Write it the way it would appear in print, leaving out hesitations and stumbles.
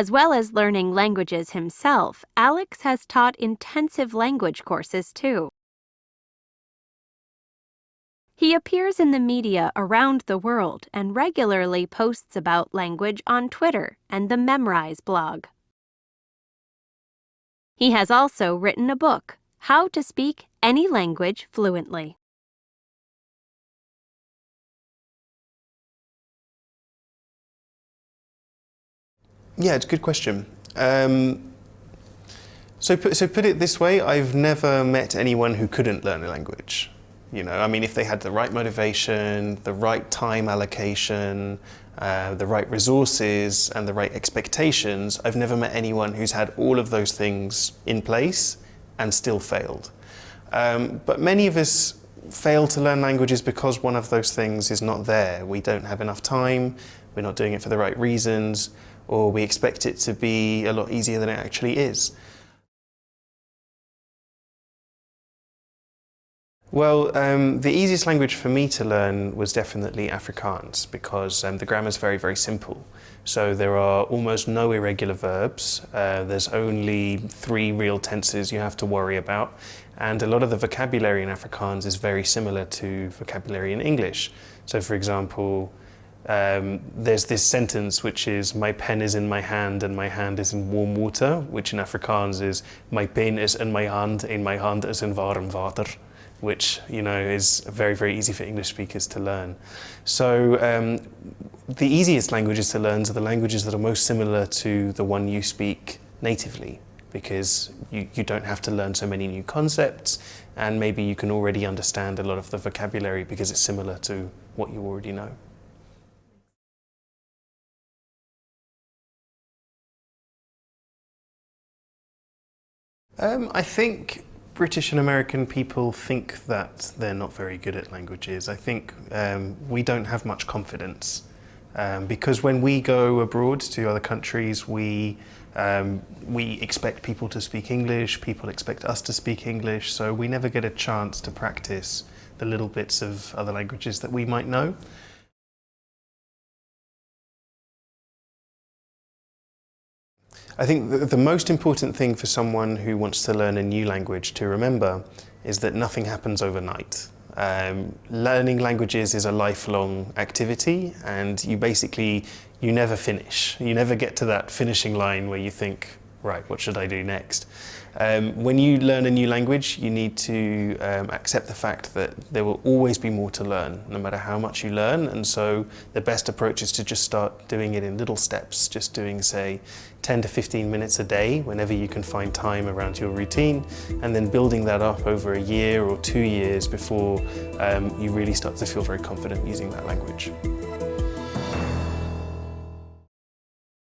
As well as learning languages himself, Alex has taught intensive language courses too. He appears in the media around the world and regularly posts about language on Twitter and the Memrise blog. He has also written a book, How to Speak Any Language Fluently. Yeah, it's a good question. So put it this way, I've never met anyone who couldn't learn a language. You know, I mean, if they had the right motivation, the right time allocation, the right resources, and the right expectations, I've never met anyone who's had all of those things in place and still failed. But many of us fail to learn languages because one of those things is not there. We don't have enough time, we're not doing it for the right reasons, or we expect it to be a lot easier than it actually is. Well, the easiest language for me to learn was definitely Afrikaans because the grammar is very, very simple. So there are almost no irregular verbs. There's only 3 real tenses you have to worry about. And a lot of the vocabulary in Afrikaans is very similar to vocabulary in English. So for example, there's this sentence which is my pen is in my hand and my hand is in warm water, which in Afrikaans is my pen is in my hand en my hand is in warm water, which, you know, is very, very easy for English speakers to learn. So the easiest languages to learn are the languages that are most similar to the one you speak natively, because you don't have to learn so many new concepts, and maybe you can already understand a lot of the vocabulary because it's similar to what you already know. I think British and American people think that they're not very good at languages. I think we don't have much confidence because when we go abroad to other countries, we expect people to speak English, people expect us to speak English, so we never get a chance to practice the little bits of other languages that we might know. I think the most important thing for someone who wants to learn a new language to remember is that nothing happens overnight. Learning languages is a lifelong activity, and you never finish. You never get to that finishing line where you think, right, what should I do next? When you learn a new language, you need to accept the fact that there will always be more to learn, no matter how much you learn. And so the best approach is to just start doing it in little steps, just doing, say, 10 to 15 minutes a day, whenever you can find time around your routine, and then building that up over a year or 2 years before you really start to feel very confident using that language.